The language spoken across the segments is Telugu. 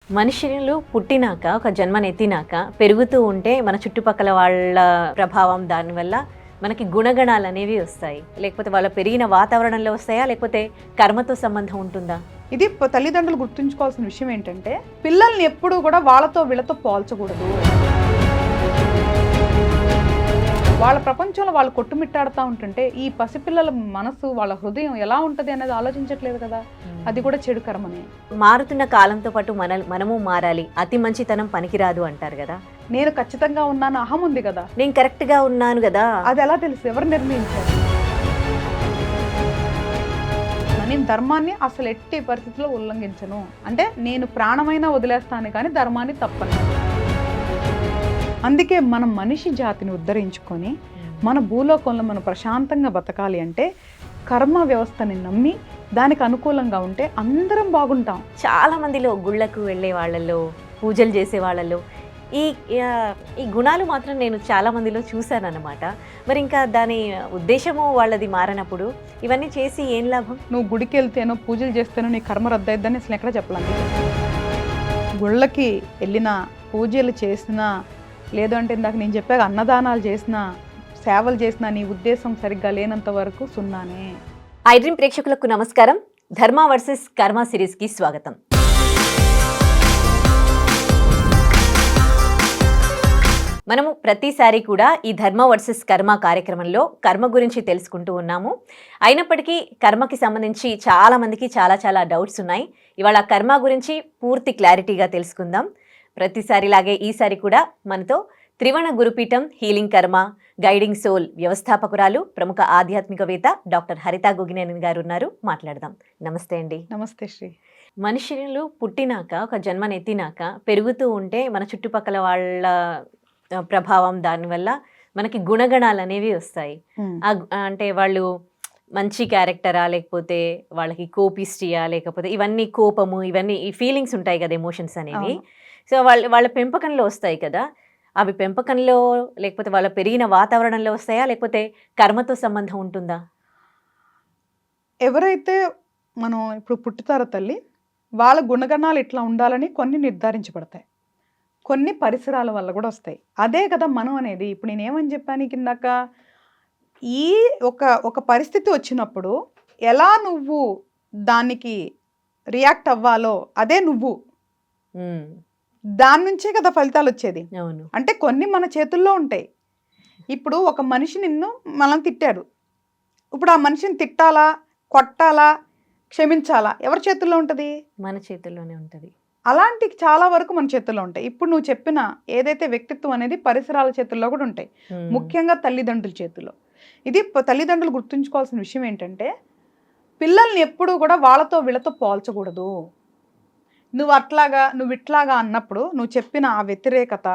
మనుషులు పుట్టినాక ఒక జన్మనెత్తినాక పెరుగుతూ ఉంటే మన చుట్టుపక్కల వాళ్ళ ప్రభావం దానివల్ల మనకి గుణగణాలు అనేవి వస్తాయి. లేకపోతే వాళ్ళ పెరిగిన వాతావరణంలో వస్తాయా, లేకపోతే కర్మతో సంబంధం ఉంటుందా? ఇది తల్లిదండ్రులు గుర్తుంచుకోవాల్సిన విషయం ఏంటంటే, పిల్లల్ని ఎప్పుడూ కూడా వాళ్ళతో వీళ్ళతో పోల్చకూడదు. వాళ్ళ ప్రపంచంలో వాళ్ళు కొట్టుమిట్టాడుతూ ఉంటుంటే ఈ పసిపిల్లల మనసు, వాళ్ళ హృదయం ఎలా ఉంటుంది అనేది ఆలోచించట్లేదు కదా. అది కూడా చెడు కర్మనే. మారుతున్న కాలంతో పాటు మనము మారాలి. అతి మంచితనం పనికిరాదు అంటారు కదా. నేను ఖచ్చితంగా ఉన్నాను అహం ఉంది కదా, నేను కరెక్ట్ గా ఉన్నాను కదా, అది ఎలా తెలుసు? ఎవరు నిర్ణయించారు? నేను ధర్మాన్ని అసలు ఎట్టి పరిస్థితుల్లో ఉల్లంఘించను. అంటే నేను ప్రాణమైనా వదిలేస్తాను కానీ ధర్మాన్ని తప్పను. అందుకే మనం మనిషి జాతిని ఉద్ధరించుకొని మన భూలోకంలో మనం ప్రశాంతంగా బతకాలి అంటే కర్మ వ్యవస్థని నమ్మి దానికి అనుకూలంగా ఉంటే అందరం బాగుంటాం. చాలా మందిలో గుళ్ళకు వెళ్ళే వాళ్ళలో, పూజలు చేసే వాళ్ళలో ఈ గుణాలు మాత్రం నేను చాలా మందిలో చూశాను అన్నమాట. మరి ఇంకా దాని ఉద్దేశము వాళ్ళది మారినప్పుడు ఇవన్నీ చేసి ఏం లాభం? నువ్వు గుడికి వెళ్తేనో పూజలు చేస్తేనో నీ కర్మ రద్దయిద్దని అసలు ఎక్కడ చెప్పాలి. గుళ్ళకి వెళ్ళినా, పూజలు చేసినా, లేదు అంటే ఇందాక నేను చెప్పాక అన్నదానాలు చేసినా, సేవలు చేసినా నీ ఉద్దేశం సరిగ్గా లేనంత వరకు సున్నానే. ఐ డ్రీమ్ ప్రేక్షకులకు నమస్కారం. ధర్మ వర్సెస్ కర్మ సిరీస్కి స్వాగతం. మనము ప్రతిసారి కూడా ఈ ధర్మ వర్సెస్ కర్మ కార్యక్రమంలో కర్మ గురించి తెలుసుకుంటూ ఉన్నాము. అయినప్పటికీ కర్మకి సంబంధించి చాలా మందికి చాలా డౌట్స్ ఉన్నాయి. ఇవాళ కర్మ గురించి పూర్తి క్లారిటీగా తెలుసుకుందాం. ప్రతిసారిలాగే ఈసారి కూడా మనతో త్రివణ గురుపీఠం హీలింగ్ కర్మ గైడింగ్ సోల్ వ్యవస్థాపకురాలు, ప్రముఖ ఆధ్యాత్మికవేత్త డాక్టర్ హరిత గోగినేని గారు ఉన్నారు. మాట్లాడదాం. నమస్తే అండి. నమస్తే శ్రీ. మనుషులు పుట్టినాక ఒక జన్మనెత్తినాక పెరుగుతూ ఉంటే మన చుట్టుపక్కల వాళ్ళ ప్రభావం దానివల్ల మనకి గుణగణాలు అనేవి వస్తాయి. అంటే వాళ్ళు మంచి క్యారెక్టరా, లేకపోతే వాళ్ళకి కోపిస్టియా, లేకపోతే ఇవన్నీ కోపము, ఇవన్నీ ఈ ఫీలింగ్స్ ఉంటాయి కదా, ఎమోషన్స్ అనేవి. సో వాళ్ళ పెంపకంలో వస్తాయి కదా. అవి పెంపకంలో లేకపోతే వాళ్ళ పెరిగిన వాతావరణంలో వస్తాయా, లేకపోతే కర్మతో సంబంధం ఉంటుందా? ఎవరైతే మనం ఇప్పుడు పుట్టుతారో తల్లి, వాళ్ళ గుణగణాలు ఇట్లా ఉండాలని కొన్ని నిర్ధారించబడతాయి, కొన్ని పరిసరాల వల్ల కూడా వస్తాయి. అదే కదా మనం అనేది. ఇప్పుడు నేనేమని చెప్పాను కిందాక, ఈ ఒక పరిస్థితి వచ్చినప్పుడు ఎలా నువ్వు దానికి రియాక్ట్ అవ్వాలో అదే నువ్వు. దాని నుంచే కదా ఫలితాలు వచ్చేది. అంటే కొన్ని మన చేతుల్లో ఉంటాయి. ఇప్పుడు ఒక మనిషి నిన్ను మనం తిట్టాడు, ఇప్పుడు ఆ మనిషిని తిట్టాలా, కొట్టాలా, క్షమించాలా ఎవరి చేతుల్లో ఉంటుంది? మన చేతుల్లోనే ఉంటుంది. అలాంటి చాలా వరకు మన చేతుల్లో ఉంటాయి. ఇప్పుడు నువ్వు చెప్పిన ఏదైతే వ్యక్తిత్వం అనేది పరిసరాల చేతుల్లో కూడా ఉంటాయి, ముఖ్యంగా తల్లిదండ్రుల చేతుల్లో. ఇది తల్లిదండ్రులు గుర్తుంచుకోవాల్సిన విషయం ఏంటంటే, పిల్లల్ని ఎప్పుడూ కూడా వాళ్ళతో వీళ్ళతో పోల్చకూడదు. నువ్వు ఇట్లాగా అన్నప్పుడు నువ్వు చెప్పిన ఆ వ్యతిరేకత,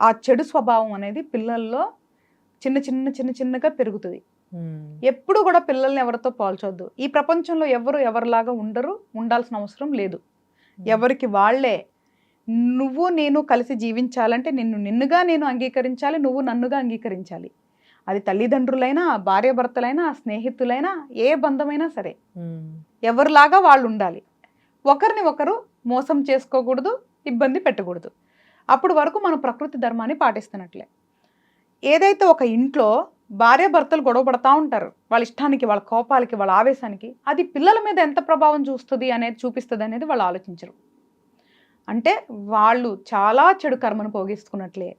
ఆ చెడు స్వభావం అనేది పిల్లల్లో చిన్నగా పెరుగుతుంది. ఎప్పుడు కూడా పిల్లల్ని ఎవరితో పోల్చొద్దు. ఈ ప్రపంచంలో ఎవరిలాగా ఉండాల్సిన అవసరం లేదు. ఎవరికి వాళ్ళే. నువ్వు నేను కలిసి జీవించాలంటే నిన్నుగా నేను అంగీకరించాలి, నువ్వు నన్నుగా అంగీకరించాలి. అది తల్లిదండ్రులైనా, భార్యాభర్తలైనా, స్నేహితులైనా, ఏ బంధమైనా సరే ఎవరిలాగా వాళ్ళు ఉండాలి. ఒకరిని ఒకరు మోసం చేసుకోకూడదు, ఇబ్బంది పెట్టకూడదు. అప్పుడు వరకు మనం ప్రకృతి ధర్మాన్ని పాటిస్తున్నట్లే. ఏదైతే ఒక ఇంట్లో భార్యాభర్తలు గొడవ పడతా ఉంటారు, వాళ్ళ ఇష్టానికి, వాళ్ళ కోపాలకి, వాళ్ళ ఆవేశానికి, అది పిల్లల మీద ఎంత ప్రభావం చూపిస్తుంది అనేది వాళ్ళు ఆలోచించరు. అంటే వాళ్ళు చాలా చెడు కర్మను పోగేసుకున్నట్లే.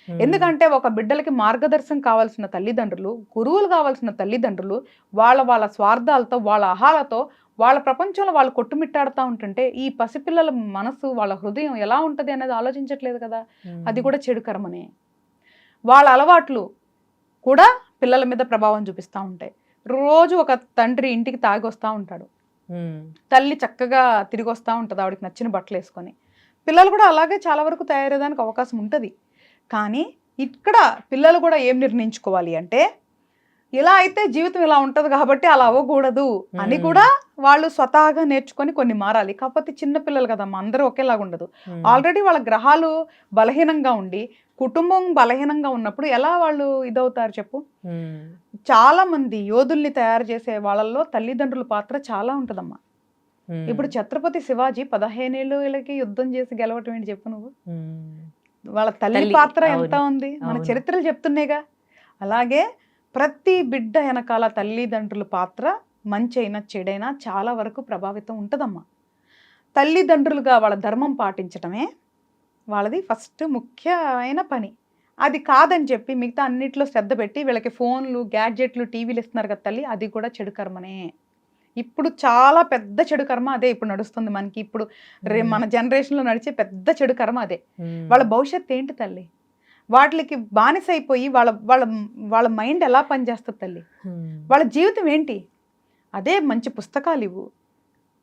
ఎందుకంటే ఒక బిడ్డలకి మార్గదర్శనం కావాల్సిన తల్లిదండ్రులు, గురువులు కావాల్సిన తల్లిదండ్రులు వాళ్ళ స్వార్థాలతో, వాళ్ళ అహాలతో వాళ్ళ ప్రపంచంలో వాళ్ళు కొట్టుమిట్టాడుతూ ఉంటుంటే ఈ పసిపిల్లల మనసు, వాళ్ళ హృదయం ఎలా ఉంటుంది అనేది ఆలోచించట్లేదు కదా. అది కూడా చెడు కర్మనే. వాళ్ళ అలవాట్లు కూడా పిల్లల మీద ప్రభావం చూపిస్తూ ఉంటాయి. రోజు ఒక తండ్రి ఇంటికి తాగి వస్తూ ఉంటాడు, తల్లి చక్కగా తిరిగి వస్తూ ఉంటుంది ఆవిడకి నచ్చిన బట్టలు వేసుకొని. పిల్లలు కూడా అలాగే చాలా వరకు తయారయ్యేదానికి అవకాశం ఉంటుంది. కానీ ఇక్కడ పిల్లలు కూడా ఏం నిర్ణయించుకోవాలి అంటే, ఇలా అయితే జీవితం ఇలా ఉంటుంది కాబట్టి అలా అవ్వకూడదు అని కూడా వాళ్ళు స్వతహాగా నేర్చుకొని కొన్ని మారాలి. కాకపోతే చిన్నపిల్లలు కదమ్మా, అందరూ ఒకేలాగా ఉండదు. ఆల్రెడీ వాళ్ళ గ్రహాలు బలహీనంగా ఉండి కుటుంబం బలహీనంగా ఉన్నప్పుడు ఎలా వాళ్ళు ఇదవుతారు చెప్పు? ఉమ్, చాలా మంది యోధుల్ని తయారు చేసే వాళ్ళల్లో తల్లిదండ్రుల పాత్ర చాలా ఉంటదమ్మా. ఉమ్, ఇప్పుడు ఛత్రపతి శివాజీ 15 ఏళ్ళకి యుద్ధం చేసి గెలవటం ఏంటి చెప్పు నువ్వు? ఉమ్, వాళ్ళ తల్లి తల్లి, పాత్ర అవును, ఎంత ఉంది మన అవును. చరిత్రలు చెప్తున్నాయిగా. అలాగే ప్రతి బిడ్డ వెనకాల తల్లిదండ్రుల పాత్ర మంచైనా చెడైనా చాలా వరకు ప్రభావితం ఉంటుందమ్మా. తల్లిదండ్రులుగా వాళ్ళ ధర్మం పాటించటమే వాళ్ళది ఫస్ట్ ముఖ్యమైన పని. అది కాదని చెప్పి మిగతా అన్నిట్లో శ్రద్ధ పెట్టి వీళ్ళకి ఫోన్లు, గ్యాడ్జెట్లు, టీవీలు ఇస్తున్నారు కదా తల్లి, అది కూడా చెడు కర్మనే. ఇప్పుడు చాలా పెద్ద చెడు కర్మ అదే ఇప్పుడు నడుస్తుంది మనకి. ఇప్పుడు మన జనరేషన్లో నడిచే పెద్ద చెడు కర్మ అదే. వాళ్ళ భవిష్యత్తు ఏంటి తల్లి? వాటికి బానిస అయిపోయి వాళ్ళ వాళ్ళ వాళ్ళ మైండ్ ఎలా పనిచేస్తుంది తల్లి? వాళ్ళ జీవితం ఏంటి? అదే మంచి పుస్తకాలు ఇవ్వు,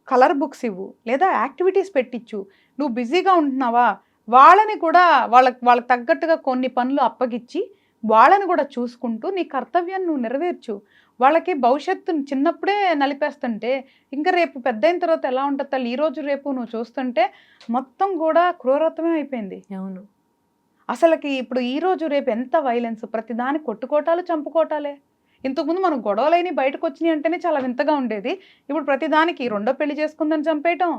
కలర్ బుక్స్ ఇవ్వు, లేదా యాక్టివిటీస్ పెట్టించు. నువ్వు బిజీగా ఉంటున్నావా, వాళ్ళని కూడా వాళ్ళకి తగ్గట్టుగా కొన్ని పనులు అప్పగిచ్చి వాళ్ళని కూడా చూసుకుంటూ నీ కర్తవ్యాన్ని నువ్వు నెరవేర్చు. వాళ్ళకి భవిష్యత్తును చిన్నప్పుడే నలిపేస్తుంటే ఇంకా రేపు పెద్ద అయిన తర్వాత ఎలా ఉంటుంది తల్లి? ఈరోజు రేపు నువ్వు చూస్తుంటే మొత్తం కూడా క్రూరత్వమే అయిపోయింది. అవును. అసలుకి ఇప్పుడు ఈరోజు రేపు ఎంత వైలెన్స్, ప్రతిదాని కొట్టుకోటాలు, చంపుకోటాలే. ఇంతకుముందు మనం గొడవలైన బయటకు వచ్చినాయి అంటేనే చాలా వింతగా ఉండేది. ఇప్పుడు ప్రతిదానికి రెండో పెళ్లి చేసుకుందని చంపేయటం,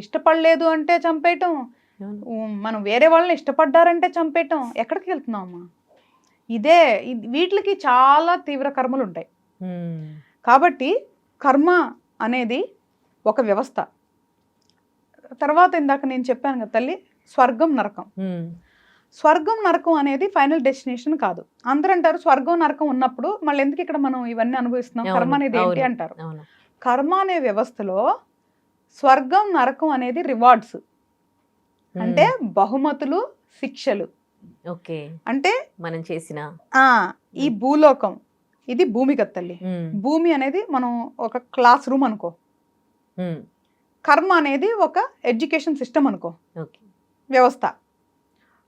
ఇష్టపడలేదు అంటే చంపేయటం, మనం వేరే వాళ్ళని ఇష్టపడ్డారంటే చంపేయటం. ఎక్కడికి వెళ్తున్నామమ్మా? ఇదే వీటికి చాలా తీవ్ర కర్మలు ఉంటాయి. కాబట్టి కర్మ అనేది ఒక వ్యవస్థ. తర్వాత ఇందాక నేను చెప్పాను కదా తల్లి, స్వర్గం నరకం. స్వర్గం నరకం అనేది ఫైనల్ డెస్టినేషన్ కాదు. అందరూ అంటారు స్వర్గం నరకం ఉన్నప్పుడు మళ్ళీ ఎందుకు ఇక్కడ మనం ఇవన్నీ అనుభవిస్తున్నాం, కర్మ అనేది ఏంటి అంటారు. కర్మ అనే వ్యవస్థలో స్వర్గం నరకం అనేది రివార్డ్స్, అంటే బహుమతులు, శిక్షలు. ఓకే, అంటే మనం చేసిన ఈ భూలోకం ఇది భూమి కదా తల్లి. భూమి అనేది మనం ఒక క్లాస్ రూమ్ అనుకో, కర్మ అనేది ఒక ఎడ్యుకేషన్ సిస్టమ్ అనుకో, వ్యవస్థ.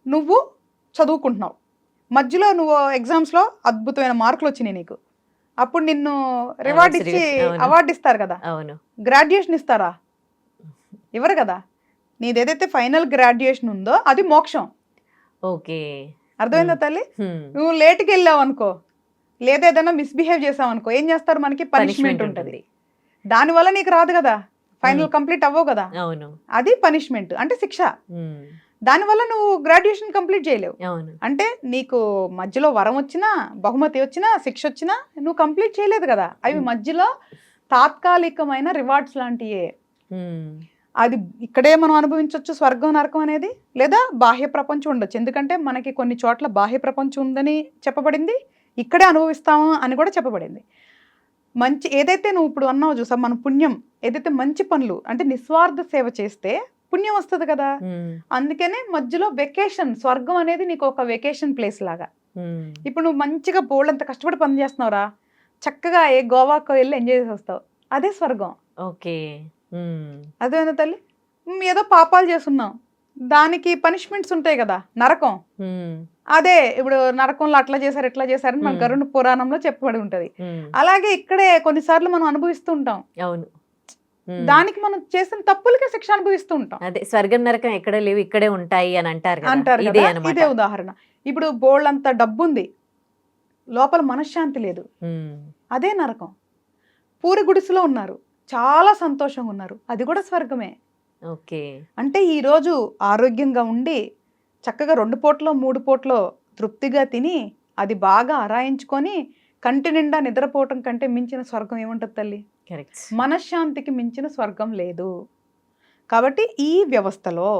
నువ్వు చదువుకుంటున్నావు, మధ్యలో నువ్వు ఎగ్జామ్స్లో అద్భుతమైన మార్కులు వచ్చినాయి నీకు, అప్పుడు నిన్ను రివార్డ్ ఇచ్చి అవార్డు ఇస్తారు కదా. గ్రాడ్యుయేషన్ ఇస్తారా? ఇవ్వరు కదా. నీదేదైతే ఫైనల్ గ్రాడ్యుయేషన్ ఉందో అది మోక్షం. ఓకే, అర్థమైందా తల్లి? నువ్వు లేట్కి వెళ్ళావు అనుకో, లేదా ఏదైనా మిస్బిహేవ్ చేసావు అనుకో, ఏం చేస్తారు? మనకి పనిష్మెంట్ ఉంటుంది. దానివల్ల నీకు రాదు కదా, ఫైనల్ కంప్లీట్ అవ్వవు కదా, అది పనిష్మెంట్ అంటే శిక్ష. దానివల్ల నువ్వు గ్రాడ్యుయేషన్ కంప్లీట్ చేయలేవు. అంటే నీకు మధ్యలో వరం వచ్చినా, బహుమతి వచ్చినా, శిక్ష వచ్చినా నువ్వు కంప్లీట్ చేయలేదు కదా. అవి మధ్యలో తాత్కాలికమైన రివార్డ్స్ లాంటివే. అది ఇక్కడే మనం అనుభవించవచ్చు స్వర్గం నరకం అనేది, లేదా బాహ్య ప్రపంచం ఉండొచ్చు. ఎందుకంటే మనకి కొన్ని చోట్ల బాహ్య ప్రపంచం ఉందని చెప్పబడింది, ఇక్కడే అనుభవిస్తాము అని కూడా చెప్పబడింది. మంచి ఏదైతే నువ్వు ఇప్పుడు అన్నావు చూసా, మన పుణ్యం ఏదైతే మంచి పనులు అంటే నిస్వార్థ సేవ చేస్తే పుణ్యం వస్తుంది కదా. అందుకనే మధ్యలో వెకేషన్, స్వర్గం అనేది నీకు ఒక వెకేషన్ ప్లేస్ లాగా. ఇప్పుడు నువ్వు మంచిగా బోల్డంత కష్టపడి పని చేస్తున్నావురా, చక్కగా ఏ గోవాకు వెళ్ళి ఎంజాయ్ చేసి వస్తావు, అదే స్వర్గం. ఓకే, అదేనా తల్లి? ఏదో పాపాలు చేస్తున్నాం, దానికి పనిష్మెంట్స్ ఉంటాయి కదా, నరకం. అదే ఇప్పుడు నరకంలో అట్లా చేశారు ఇట్లా చేశారని మన గరుడ పురాణంలో చెప్పబడి ఉంటది. అలాగే ఇక్కడే కొన్నిసార్లు మనం అనుభవిస్తూ ఉంటాం. అవును, దానికి మనం చేసిన తప్పులకే శిక్ష అనుభవిస్తూ ఉంటాం. అదే స్వర్గం నరకం ఎక్కడ లేవు, ఇక్కడే ఉంటాయి అని అంటారు కదా. ఇదే ఉదాహరణ. ఇప్పుడు బోళ్ళంత డబ్బు ఉంది, లోపల మనశ్శాంతి లేదు, అదే నరకం. పూరి గుడిసెలో ఉన్నారు, చాలా సంతోషంగా ఉన్నారు, అది కూడా స్వర్గమే. ఓకే, అంటే ఈరోజు ఆరోగ్యంగా ఉండి చక్కగా 2 పూటలో 3 పూటలో తృప్తిగా తిని అది బాగా ఆరాయించుకొని కంటి నిండా నిద్రపోవటం కంటే మించిన స్వర్గం ఏముంటుంది తల్లి? మనశ్శాంతికి మించిన స్వర్గం లేదు. కాబట్టి ఈ వ్యవస్థలో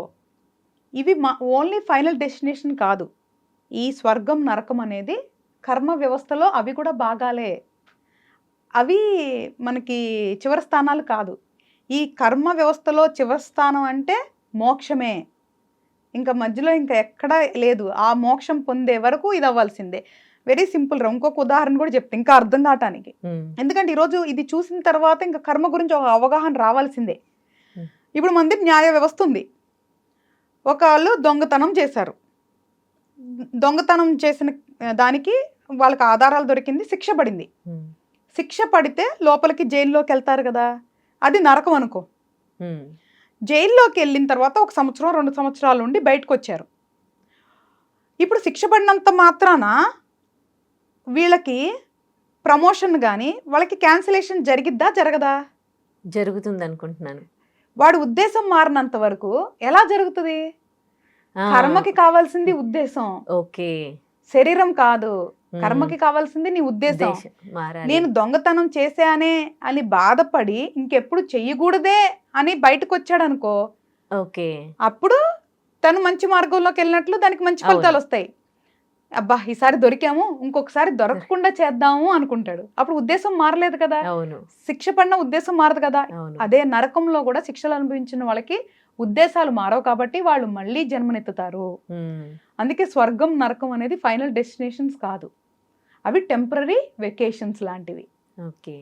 ఇవి ఓన్లీ ఫైనల్ డెస్టినేషన్ కాదు. ఈ స్వర్గం నరకం అనేది కర్మ వ్యవస్థలో అవి కూడా భాగాలే. అవి మనకి చివరి స్థానాలు కాదు. ఈ కర్మ వ్యవస్థలో చివరి స్థానం అంటే మోక్షమే. ఇంకా మధ్యలో ఇంకా ఎక్కడా లేదు. ఆ మోక్షం పొందే వరకు ఇది అవ్వాల్సిందే. వెరీ సింపుల్ రా. ఇంకొక ఉదాహరణ కూడా చెప్తే ఇంకా అర్థం కావటానికి. ఎందుకంటే ఈరోజు ఇది చూసిన తర్వాత ఇంకా కర్మ గురించి ఒక అవగాహన రావాల్సిందే. ఇప్పుడు మంది న్యాయ వ్యవస్థ ఉంది. ఒకళ్ళు దొంగతనం చేశారు, దొంగతనం చేసిన దానికి వాళ్ళకి ఆధారాలు దొరికింది, శిక్ష పడింది. శిక్ష పడితే లోపలికి జైల్లోకి వెళ్తారు కదా, అది నరకం అనుకో. జైల్లోకి వెళ్ళిన తర్వాత 1 సంవత్సరం 2 సంవత్సరాలు ఉండి బయటకు వచ్చారు. ఇప్పుడు శిక్ష పడినంత మాత్రాన వీళ్ళకి ప్రమోషన్ కానీ వాళ్ళకి క్యాన్సిలేషన్ జరిగిద్దా జరగదా? జరుగుతుంది అనుకుంటున్నాను. వాడు ఉద్దేశం మారినంత వరకు ఎలా జరుగుతుంది? కర్మకి కావాల్సింది ఉద్దేశం, ఓకే, శరీరం కాదు. కర్మకి కావాల్సింది నీ ఉద్దేశం. నేను దొంగతనం చేశానే అని బాధపడి ఇంకెప్పుడు చెయ్యకూడదే అని బయటకు వచ్చాడు అనుకో, ఓకే, అప్పుడు తను మంచి మార్గంలోకి వెళ్ళినట్లు దానికి మంచి ఫలితాలు వస్తాయి. అబ్బా ఈసారి దొరికాము, ఇంకొకసారి దొరకకుండా చేద్దాము అనుకుంటాడు. అప్పుడు ఉద్దేశం మారలేదు కదా, శిక్ష పడిన ఉద్దేశం మారదు కదా. అదే నరకంలో కూడా శిక్షలు అనుభవించిన వాళ్ళకి ఉద్దేశాలు మారవు కాబట్టి వాళ్ళు మళ్ళీ జన్మనెత్తుతారు. అందుకే స్వర్గం నరకం అనేది ఫైనల్ డెస్టినేషన్స్ కాదు, అవి టెంపరరీ వెకేషన్స్ లాంటివి. ఓకే,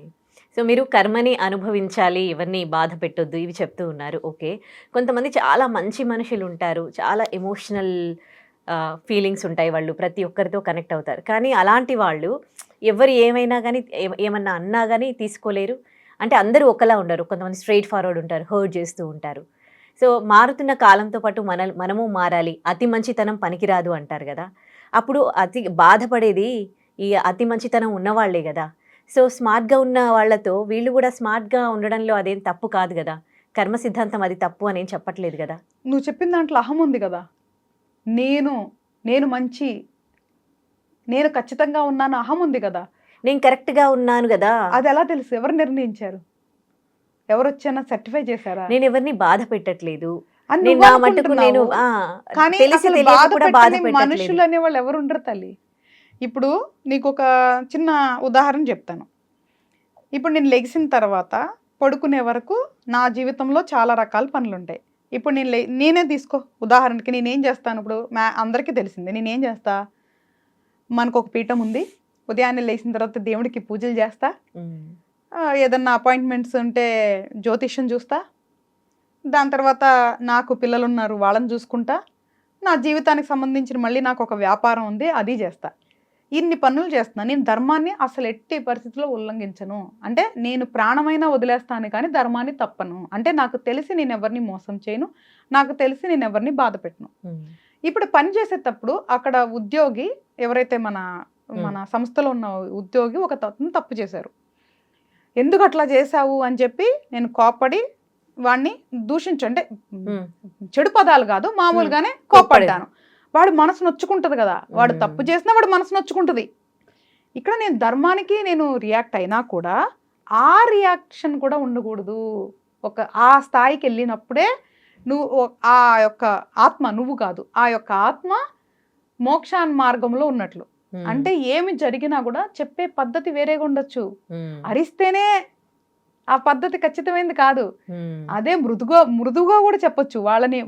సో మీరు కర్మని అనుభవించాలి, ఎవరిని బాధ పెట్టొద్దు ఇవి చెప్తూ ఉన్నారు. ఓకే, కొంతమంది చాలా మంచి మనుషులు ఉంటారు, చాలా ఎమోషనల్ ఫీలింగ్స్ ఉంటాయి, వాళ్ళు ప్రతి ఒక్కరితో కనెక్ట్ అవుతారు. కానీ అలాంటి వాళ్ళు ఎవరు ఏమైనా కానీ ఏమన్నా అన్నా కానీ తీసుకోలేరు. అంటే అందరూ ఒకలా ఉండరు, కొంతమంది స్ట్రైట్ ఫార్వర్డ్ ఉంటారు, హర్ట్ చేస్తూ ఉంటారు. సో మారుతున్న కాలంతో పాటు మనము మారాలి, అతి మంచితనం పనికిరాదు అంటారు కదా. అప్పుడు అతి బాధపడేది ఈ అతి మంచితనం ఉన్నవాళ్లే కదా. సో స్మార్ట్గా ఉన్న వాళ్ళతో వీళ్ళు కూడా స్మార్ట్గా ఉండడంలో అదేం తప్పు కాదు కదా. కర్మ సిద్ధాంతం అది తప్పు అని ఏం చెప్పట్లేదు కదా. నువ్వు చెప్పిన దాంట్లో అహం ఉంది కదా, నేను మంచి, నేను ఖచ్చితంగా ఉన్నాను, అహం ఉంది కదా, నేను కరెక్ట్గా ఉన్నాను కదా. అది ఎలా తెలుసు? ఎవరు నిర్ణయించారు? ఎవరు వచ్చానా సర్టిఫై చేశారా? నేను ఎవరిని బాధ పెట్టట్లేదు, మనుషులు అనే వాళ్ళు ఎవరు ఉండరు తల్లి. ఇప్పుడు నీకు ఒక చిన్న ఉదాహరణ చెప్తాను. ఇప్పుడు నేను లెగిసిన తర్వాత పడుకునే వరకు నా జీవితంలో చాలా రకాల పనులు ఉంటాయి. ఇప్పుడు నేనే తీసుకో ఉదాహరణకి, నేనేం చేస్తాను ఇప్పుడు అందరికీ తెలిసిందే. నేనేం చేస్తా, మనకు ఒక పీఠం ఉంది, ఉదయాన్నే లేచిన తర్వాత దేవుడికి పూజలు చేస్తా, ఏదన్నా అపాయింట్మెంట్స్ ఉంటే జ్యోతిష్యం చూస్తా, దాని తర్వాత నాకు పిల్లలు ఉన్నారు వాళ్ళని చూసుకుంటా, నా జీవితానికి సంబంధించిన మళ్ళీ నాకు ఒక వ్యాపారం ఉంది అది చేస్తా. ఇన్ని పనులు చేస్తున్నాను. నేను ధర్మాన్ని అసలు ఎట్టి పరిస్థితుల్లో ఉల్లంఘించను. అంటే నేను ప్రాణమైనా వదిలేస్తాను కానీ ధర్మాన్ని తప్పను. అంటే నాకు తెలిసి నేను ఎవరిని మోసం చేయను, నాకు తెలిసి నేను ఎవరిని బాధ పెట్టను. ఇప్పుడు పని చేసేటప్పుడు అక్కడ ఉద్యోగి ఎవరైతే మన సంస్థలో ఉన్న ఉద్యోగి ఒక తప్పు చేశారు. ఎందుకు అట్లా చేశావు అని చెప్పి నేను కోప్పడి వాడిని దూషించంటే చెడు పదాలు కాదు, మామూలుగానే కోప్పడ్డాను. వాడు మనసు నొచ్చుకుంటుంది కదా, వాడు తప్పు చేసినా వాడు మనసు నొచ్చుకుంటుంది. ఇక్కడ నేను ధర్మానికి నేను రియాక్ట్ అయినా కూడా ఆ రియాక్షన్ కూడా ఉండకూడదు. ఆ స్థాయికి వెళ్ళినప్పుడే నువ్వు ఆ యొక్క ఆత్మ, నువ్వు కాదు, ఆ యొక్క ఆత్మ మోక్షాన్ మార్గంలో ఉన్నట్లు. అంటే ఏమి జరిగినా కూడా చెప్పే పద్ధతి వేరేగా ఉండొచ్చు. అరిస్తేనే ఆ పద్ధతి ఖచ్చితమైనది కాదు. అదే మృదుగా కూడా చెప్పొచ్చు,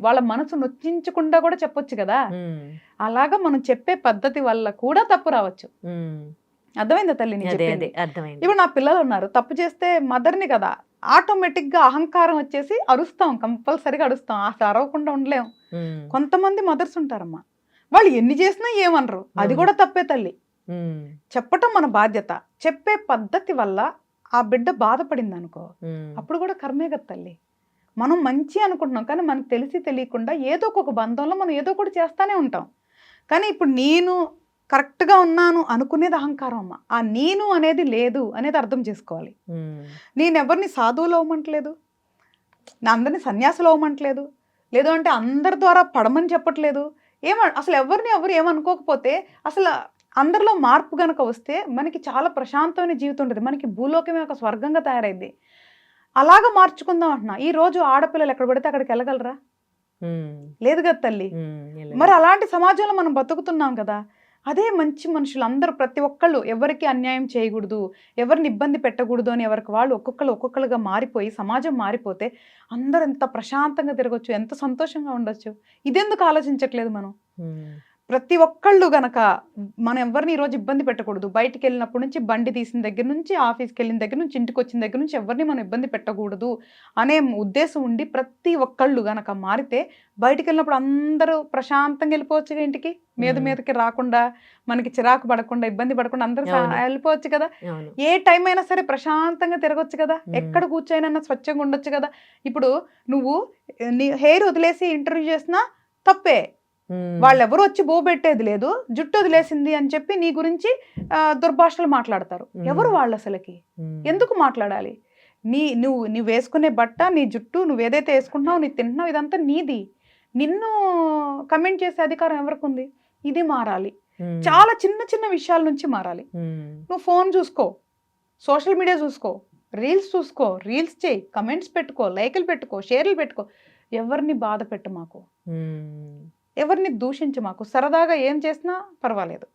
వాళ్ళ మనసు నొచ్చించకుండా కూడా చెప్పొచ్చు కదా. అలాగా మనం చెప్పే పద్ధతి వల్ల కూడా తప్పు రావచ్చు. అర్థమైందా తల్లి? ఇప్పుడు నా పిల్లలు ఉన్నారు, తప్పు చేస్తే మదర్ని కదా, ఆటోమేటిక్ గా అహంకారం వచ్చేసి అరుస్తాం, కంపల్సరిగా అరుస్తాం, అసలు అరవకుండా ఉండలేం. కొంతమంది మదర్స్ ఉంటారమ్మా, వాళ్ళు ఎన్ని చేసినా ఏమనరు, అది కూడా తప్పే తల్లి. చెప్పటం మన బాధ్యత. చెప్పే పద్ధతి వల్ల ఆ బిడ్డ బాధపడింది అనుకో, అప్పుడు కూడా కర్మే కదా తల్లి. మనం మంచి అనుకుంటున్నాం కానీ మనకు తెలిసి తెలియకుండా ఏదో ఒక బంధంలో మనం ఏదో ఒకటి చేస్తానే ఉంటాం. కానీ ఇప్పుడు నేను కరెక్ట్గా ఉన్నాను అనుకునేది అహంకారం అమ్మ. ఆ నేను అనేది లేదు అనేది అర్థం చేసుకోవాలి. నేను ఎవరిని సాధువులు అవ్వమంటలేదు, నా అందరినీ సన్యాసులు అవ్వమంటలేదు, లేదు అంటే అందరి ద్వారా పడమని చెప్పట్లేదు. అసలు ఎవరు ఏమనుకోకపోతే అసలు అందరిలో మార్పు గనక వస్తే మనకి చాలా ప్రశాంతమైన జీవితం ఉంటుంది. మనకి భూలోకమే ఒక స్వర్గంగా తయారైంది. అలాగా మార్చుకుందాం అంటున్నా. ఈ రోజు ఆడపిల్లలు ఎక్కడ పడితే అక్కడికి వెళ్ళగలరా? లేదు కదా తల్లి. మరి అలాంటి సమాజంలో మనం బతుకుతున్నాం కదా. అదే మంచి మనుషులు అందరూ ప్రతి ఒక్కళ్ళు ఎవరికి అన్యాయం చేయకూడదు, ఎవరిని ఇబ్బంది పెట్టకూడదు అని ఎవరికి వాళ్ళు ఒక్కొక్కరుగా మారిపోయి సమాజం మారిపోతే అందరూ ఎంత ప్రశాంతంగా తిరగచ్చు, ఎంత సంతోషంగా ఉండొచ్చు. ఇదెందుకు ఆలోచించట్లేదు మనం? ప్రతి ఒక్కళ్ళు గనక మనం ఎవరిని ఈరోజు ఇబ్బంది పెట్టకూడదు. బయటికి వెళ్ళినప్పటి నుంచి, బండి తీసిన దగ్గర నుంచి, ఆఫీస్కి వెళ్ళిన దగ్గర నుంచి, ఇంటికి వచ్చిన దగ్గర నుంచి ఎవరిని మనం ఇబ్బంది పెట్టకూడదు అనే ఉద్దేశం ఉండి ప్రతి ఒక్కళ్ళు గనక మారితే బయటికి వెళ్ళినప్పుడు అందరూ ప్రశాంతంగా వెళ్ళిపోవచ్చు ఇంటికి. మీదకి రాకుండా, మనకి చిరాకు పడకుండా, ఇబ్బంది పడకుండా అందరూ వెళ్ళిపోవచ్చు కదా. ఏ టైం అయినా సరే ప్రశాంతంగా తిరగొచ్చు కదా, ఎక్కడ కూర్చోయినా స్వచ్ఛంగా ఉండొచ్చు కదా. ఇప్పుడు నువ్వు నీ హెయిర్ వదిలేసి ఇంటర్వ్యూ చేసినా తప్పే, వాళ్ళెవరు వచ్చి బోబెట్టేది లేదు, జుట్టు వదిలేసింది అని చెప్పి నీ గురించి దుర్భాషలు మాట్లాడతారు. ఎవరు వాళ్ళు అసలుకి? ఎందుకు మాట్లాడాలి? నువ్వు వేసుకునే బట్ట, నీ జుట్టు, నువ్వు ఏదైతే వేసుకుంటున్నావు, నీ తింటున్నావు, ఇదంతా నీది. నిన్ను కమెంట్ చేసే అధికారం ఎవరికి ఉంది? ఇది మారాలి. చాలా చిన్న చిన్న విషయాల నుంచి మారాలి. నువ్వు ఫోన్ చూసుకో, సోషల్ మీడియా చూసుకో, రీల్స్ చూసుకో, రీల్స్ చేయి, కమెంట్స్ పెట్టుకో, లైకులు పెట్టుకో, షేర్లు పెట్టుకో. ఎవరిని బాధ పెట్టు మాకు, ఎవరిని దూషించు మాకు. సరదాగా ఏం చేసినా పర్వాలేదు.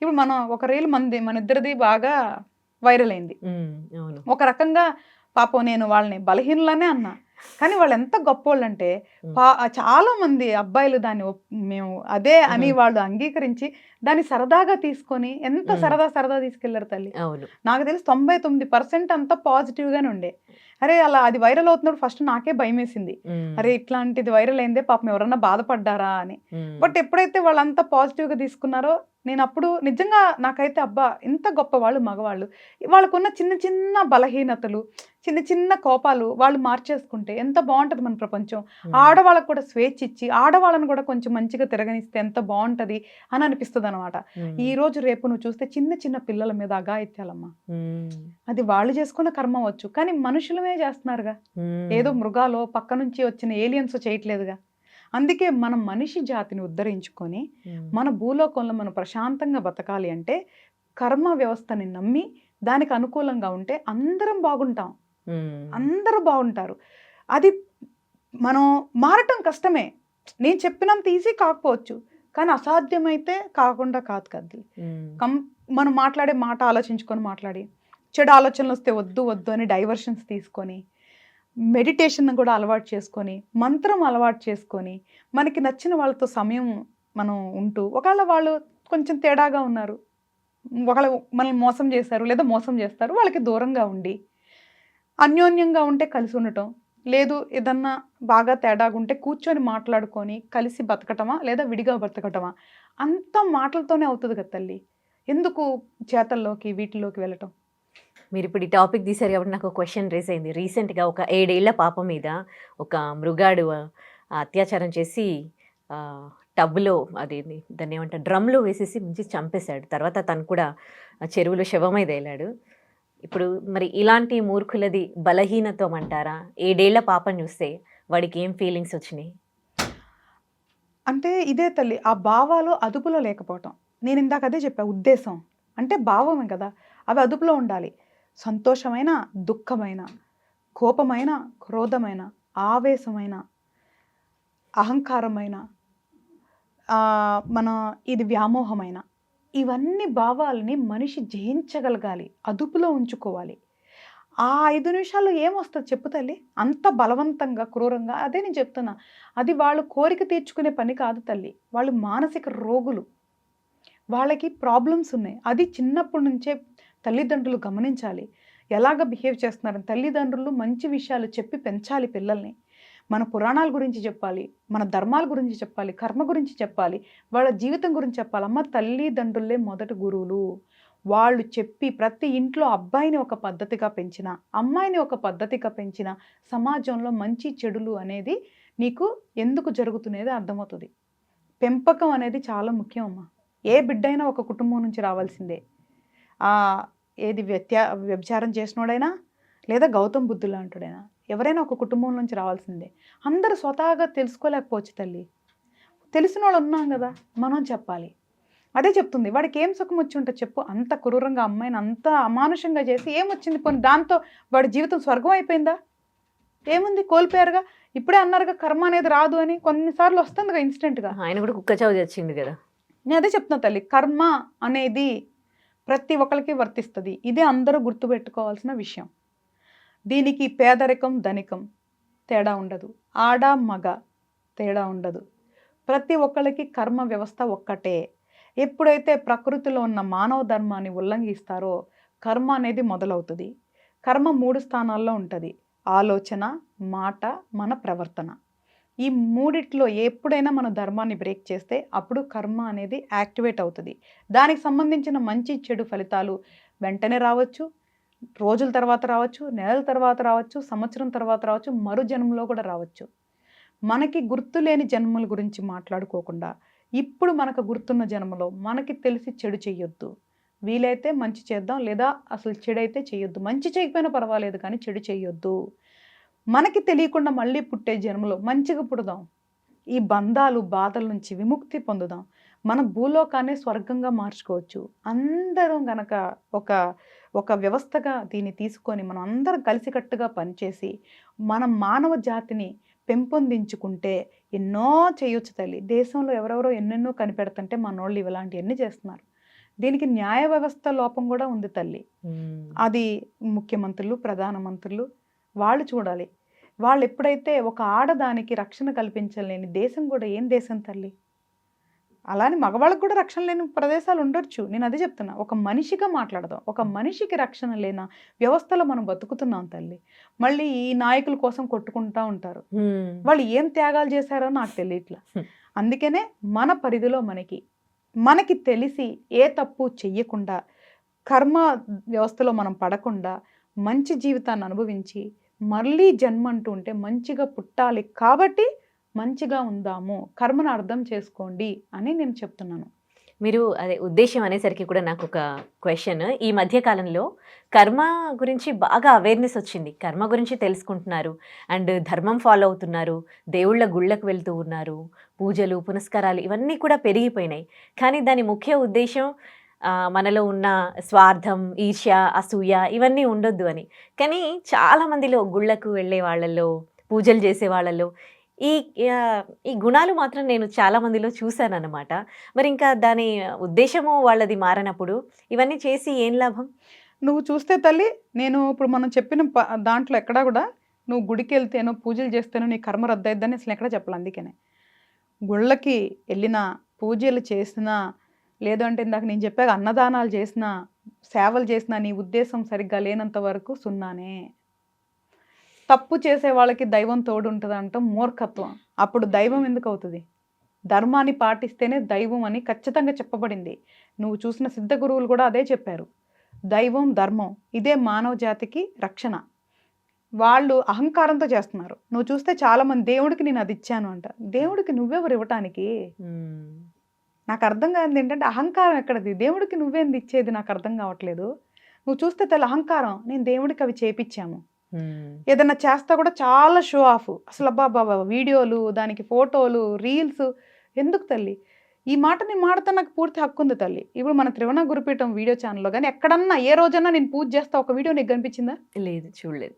ఇప్పుడు మనం ఒక రీల్ మన ఇద్దరిది బాగా వైరల్ అయింది. ఒక రకంగా పాపం నేను వాళ్ళని బలహీనులనే అన్నా, కానీ వాళ్ళు ఎంత గొప్పోళ్ళు అంటే చాలా మంది అబ్బాయిలు దాన్ని మేము అదే అని వాళ్ళు అంగీకరించి దాన్ని సరదాగా తీసుకొని ఎంత సరదా తీసుకెళ్లారు తల్లి. నాకు తెలిసి 99% అంతా పాజిటివ్ గానే ఉండే. అరే అలా అది వైరల్ అవుతున్నప్పుడు ఫస్ట్ నాకే భయం వేసింది, అరే ఇట్లాంటిది వైరల్ అయిందే పాపం ఎవరన్నా బాధపడ్డారా అని. బట్ ఎప్పుడైతే వాళ్ళంతా పాజిటివ్ గా తీసుకున్నారో నేను అప్పుడు నిజంగా నాకైతే అబ్బా ఇంత గొప్ప వాళ్ళు మగవాళ్ళు, వాళ్ళకున్న చిన్న చిన్న బలహీనతలు, చిన్న చిన్న కోపాలు వాళ్ళు మార్చేసుకుంటే ఎంత బాగుంటది మన ప్రపంచం. ఆడవాళ్ళకు కూడా స్వేచ్ఛ ఇచ్చి ఆడవాళ్ళని కూడా కొంచెం మంచిగా తిరగనిస్తే ఎంత బాగుంటది అని అనిపిస్తుంది అనమాట. ఈ రోజు రేపు నువ్వు చూస్తే చిన్న చిన్న పిల్లల మీద అఘాయిత్యాలమ్మా. అది వాళ్ళు చేసుకున్న కర్మ అవ్వచ్చు, కానీ మనుషులమే చేస్తున్నారుగా. ఏదో మృగాలో పక్క నుంచి వచ్చిన ఏలియన్స్ చేయట్లేదుగా. అందుకే మనం మనిషి జాతిని ఉద్ధరించుకొని మన భూలోకంలో మనం ప్రశాంతంగా బతకాలి అంటే కర్మ వ్యవస్థని నమ్మి దానికి అనుకూలంగా ఉంటే అందరం బాగుంటాం, అందరూ బాగుంటారు. అది మనం మారటం కష్టమే, నేను చెప్పినంత ఈజీ కాకపోవచ్చు, కానీ అసాధ్యమైతే కాకుండా కాదు కద్ది. మనం మాట్లాడే మాట ఆలోచించుకొని మాట్లాడి, చెడు ఆలోచనలు వస్తే వద్దు అని డైవర్షన్స్ తీసుకొని, మెడిటేషన్ కూడా అలవాటు చేసుకొని, మంత్రం అలవాటు చేసుకొని, మనకి నచ్చిన వాళ్ళతో సమయం మనం ఉంటూ, ఒకవేళ వాళ్ళు కొంచెం తేడాగా ఉన్నారు, ఒకవేళ మనల్ని మోసం చేశారు లేదా మోసం చేస్తారు, వాళ్ళకి దూరంగా ఉండి అన్యోన్యంగా ఉంటే కలిసి ఉండటం, లేదు ఏదన్నా బాగా తేడాగా ఉంటే కూర్చొని మాట్లాడుకొని కలిసి బతకటమా లేదా విడిగా బతకటమా, అంత మాటలతోనే అవుతుంది కదా తల్లి. ఎందుకు చేతల్లోకి వీటిల్లోకి వెళ్ళటం? మీరు ఇప్పుడు ఈ టాపిక్ తీశారు కాబట్టి నాకు ఒక క్వశ్చన్ రేస్ అయింది. రీసెంట్గా ఒక 7 ఏళ్ల పాప మీద ఒక మృగాడు అత్యాచారం చేసి టబ్లో దాన్ని ఏమంటారు డ్రమ్లో వేసేసి ముంచి చంపేశాడు. తర్వాత తను కూడా చెరువులో శవమై తేలాడు. ఇప్పుడు మరి ఇలాంటి మూర్ఖులది బలహీనత్వం అంటారా? 7 ఏళ్ల పాపను చూస్తే వాడికి ఏం ఫీలింగ్స్ వచ్చినాయి? అంటే ఇదే తల్లి, ఆ భావాలు అదుపులో లేకపోవటం. నేను ఇందాక అదే చెప్పా, ఉద్దేశం అంటే భావమే కదా, అవి అదుపులో ఉండాలి. సంతోషమైన, దుఃఖమైన, కోపమైన, క్రోధమైన, ఆవేశమైన, అహంకారమైన, ఇది వ్యామోహమైన, ఇవన్నీ భావాలని మనిషి జయించగలగాలి, అదుపులో ఉంచుకోవాలి. ఆ 5 నిమిషాల్లో ఏమొస్తుంది చెప్పు తల్లి? అంత బలవంతంగా క్రూరంగా, అదే నేను చెప్తున్నా, అది వాళ్ళు కోరిక తీర్చుకునే పని కాదు తల్లి. వాళ్ళు మానసిక రోగులు, వాళ్ళకి ప్రాబ్లమ్స్ ఉన్నాయి. అది చిన్నప్పటి నుంచే తల్లిదండ్రులు గమనించాలి, ఎలాగ బిహేవ్ చేస్తున్నారని. తల్లిదండ్రులు మంచి విషయాలు చెప్పి పెంచాలి పిల్లల్ని. మన పురాణాల గురించి చెప్పాలి, మన ధర్మాల గురించి చెప్పాలి, కర్మ గురించి చెప్పాలి, వాళ్ళ జీవితం గురించి చెప్పాలి. అమ్మ తల్లిదండ్రులే మొదటి గురువులు. వాళ్ళు చెప్పి ప్రతి ఇంట్లో అబ్బాయిని ఒక పద్ధతిగా పెంచిన, అమ్మాయిని ఒక పద్ధతిగా పెంచిన సమాజంలో మంచి చెడులు అనేది నీకు ఎందుకు జరుగుతున్నది అర్థమవుతుంది. పెంపకం అనేది చాలా ముఖ్యం అమ్మ. ఏ బిడ్డైనా ఒక కుటుంబం నుంచి రావాల్సిందే. ఏది వ్యభిచారం చేసినోడైనా లేదా గౌతమ్ బుద్ధుడు లాంటిడైనా ఎవరైనా ఒక కుటుంబం నుంచి రావాల్సిందే. అందరూ స్వతహాగా తెలుసుకోలేకపోవచ్చు తల్లి. తెలిసిన వాళ్ళు ఉన్నాం కదా, మనం చెప్పాలి. అదే చెప్తుంది, వాడికి ఏం సుఖం వచ్చి ఉంటుంది చెప్పు? అంత క్రూరంగా అమ్మాయిని అంత అమానుషంగా చేసి ఏమొచ్చింది? పోనీ దాంతో వాడి జీవితం స్వర్గం అయిపోయిందా? ఏముంది? కోల్పోయారుగా. ఇప్పుడే అన్నారుగా కర్మ అనేది రాదు అని, కొన్నిసార్లు వస్తుందిగా ఇన్స్టెంట్గా. ఆయన కూడా కుక్క చావు తెచ్చింది కదా. నేను అదే చెప్తున్నా తల్లి, కర్మ అనేది ప్రతి ఒక్కరికి వర్తిస్తుంది. ఇదే అందరూ గుర్తుపెట్టుకోవాల్సిన విషయం. దీనికి పేదరికం ధనికం తేడా ఉండదు, ఆడ మగ తేడా ఉండదు. ప్రతి ఒక్కరికి కర్మ వ్యవస్థ ఒక్కటే. ఎప్పుడైతే ప్రకృతిలో ఉన్న మానవ ధర్మాన్ని ఉల్లంఘిస్తారో కర్మ అనేది మొదలవుతుంది. కర్మ 3 స్థానాల్లో ఉంటుంది: ఆలోచన, మాట, మన ప్రవర్తన. ఈ మూడిట్లో ఎప్పుడైనా మన ధర్మాన్ని బ్రేక్ చేస్తే అప్పుడు కర్మ అనేది యాక్టివేట్ అవుతుంది. దానికి సంబంధించిన మంచి చెడు ఫలితాలు వెంటనే రావచ్చు, రోజుల తర్వాత రావచ్చు, నెలల తర్వాత రావచ్చు, సంవత్సరం తర్వాత రావచ్చు, మరు జన్మలో కూడా రావచ్చు. మనకి గుర్తులేని జన్మల గురించి మాట్లాడుకోకుండా ఇప్పుడు మనకు గుర్తున్న జన్మలో మనకి తెలిసి చెడు చెయ్యొద్దు. వీలైతే మంచి చేద్దాం, లేదా అసలు చెడైతే చెయ్యొద్దు. మంచి చేయకపోయినా పర్వాలేదు కానీ చెడు చెయ్యొద్దు. మనకి తెలియకుండా మళ్ళీ పుట్టే జన్మలో మంచిగా పుడదాం. ఈ బంధాలు బాధల నుంచి విముక్తి పొందుదాం. మన భూలోకాన్ని స్వర్గంగా మార్చుకోవచ్చు. అందరం గనక ఒక వ్యవస్థగా దీన్ని తీసుకొని మనం అందరం కలిసికట్టుగా పనిచేసి మన మానవ జాతిని పెంపొందించుకుంటే ఎన్నో చేయొచ్చు తల్లి. దేశంలో ఎవరెవరో ఎన్నెన్నో కనిపెడుతుంటే మనోళ్ళు ఇలాంటివన్నీ చేస్తున్నారు. దీనికి న్యాయ వ్యవస్థ లోపం కూడా ఉంది తల్లి. అది ముఖ్యమంత్రులు, ప్రధానమంత్రులు వాళ్ళు చూడాలి. వాళ్ళు ఎప్పుడైతే ఒక ఆడదానికి రక్షణ కల్పించలేని దేశం కూడా ఏం దేశం తల్లి? అలానే మగవాళ్ళకు కూడా రక్షణ లేని ప్రదేశాలు ఉండొచ్చు. నేను అదే చెప్తున్నా. ఒక మనిషిగా మాట్లాడదాం. ఒక మనిషికి రక్షణ లేన వ్యవస్థలో మనం బతుకుతున్నాం తల్లి. మళ్ళీ ఈ నాయకుల కోసం కొట్టుకుంటా ఉంటారు. వాళ్ళు ఏం త్యాగాలు చేశారో నాకు తెలియట్లా. అందుకనే మన పరిధిలో మనకి తెలిసి ఏ తప్పు చెయ్యకుండా కర్మ వ్యవస్థలో మనం పడకుండా మంచి జీవితాన్ని అనుభవించి మళ్ళీ జన్మ అంటూ ఉంటే మంచిగా పుట్టాలి. కాబట్టి మంచిగా ఉందాము, కర్మను అర్థం చేసుకోండి అని నేను చెప్తున్నాను. మీరు అదే ఉద్దేశం అనేసరికి కూడా నాకు ఒక క్వశ్చన్. ఈ మధ్య కాలంలో కర్మ గురించి బాగా అవేర్నెస్ వచ్చింది. కర్మ గురించి తెలుసుకుంటున్నారు అండ్ ధర్మం ఫాలో అవుతున్నారు, దేవుళ్ళ గుళ్ళకు వెళ్తూ ఉన్నారు, పూజలు పునస్కారాలు ఇవన్నీ కూడా పెరిగిపోయినాయి. కానీ దాని ముఖ్య ఉద్దేశం మనలో ఉన్న స్వార్థం, ఈర్ష్య, అసూయ ఇవన్నీ ఉండొద్దు అని. కానీ చాలామందిలో గుళ్ళకు వెళ్ళే వాళ్ళల్లో, పూజలు చేసే వాళ్ళల్లో ఈ గుణాలు మాత్రం నేను చాలామందిలో చూశాను అన్నమాట. మరి ఇంకా దాని ఉద్దేశము వాళ్ళది మారనప్పుడు ఇవన్నీ చేసి ఏం లాభం? నువ్వు చూస్తే తల్లి, నేను ఇప్పుడు మనం చెప్పిన దాంట్లో ఎక్కడా కూడా నువ్వు గుడికి వెళ్తేనో పూజలు చేస్తేనో నీ కర్మ రద్దయిద్దని అసలు ఎక్కడ చెప్పాలి. అందుకనే గుళ్ళకి వెళ్ళినా, పూజలు చేసినా, లేదంటే ఇందాక నేను చెప్పాక అన్నదానాలు చేసినా, సేవలు చేసినా నీ ఉద్దేశం సరిగ్గా లేనంత వరకు సున్నానే. తప్పు చేసే వాళ్ళకి దైవం తోడు ఉంటుంది అంటాం మూర్ఖత్వం. అప్పుడు దైవం ఎందుకు అవుతుంది? ధర్మాన్ని పాటిస్తేనే దైవం అని ఖచ్చితంగా చెప్పబడింది. నువ్వు చూసిన సిద్ధ గురువులు కూడా అదే చెప్పారు. దైవం, ధర్మం ఇదే మానవ జాతికి రక్షణ. వాళ్ళు అహంకారంతో చేస్తున్నారు. నువ్వు చూస్తే చాలామంది దేవుడికి నేను అది ఇచ్చాను అంట. దేవుడికి నువ్వెవరు ఇవ్వటానికి? నాకు అర్థం కాదు ఏంటంటే అహంకారం ఎక్కడది? దేవుడికి నువ్వేంది ఇచ్చేది? నాకు అర్థం కావట్లేదు. నువ్వు చూస్తే తల్లి అహంకారం, నేను దేవుడికి అవి చేపించాము. ఏదన్నా చేస్తా కూడా చాలా షో ఆఫ్. అసలు అబ్బా వీడియోలు, దానికి ఫోటోలు, రీల్స్ ఎందుకు తల్లి? ఈ మాట నేను మాడతా, నాకు పూర్తి హక్కు ఉంది తల్లి. ఇప్పుడు మన త్రివణ గురుపీఠం వీడియో ఛానల్లో కానీ ఎక్కడన్నా ఏ రోజన్నా నేను పూజ చేస్తా ఒక వీడియో నీకు కనిపించిందా? లేదు, చూడలేదు.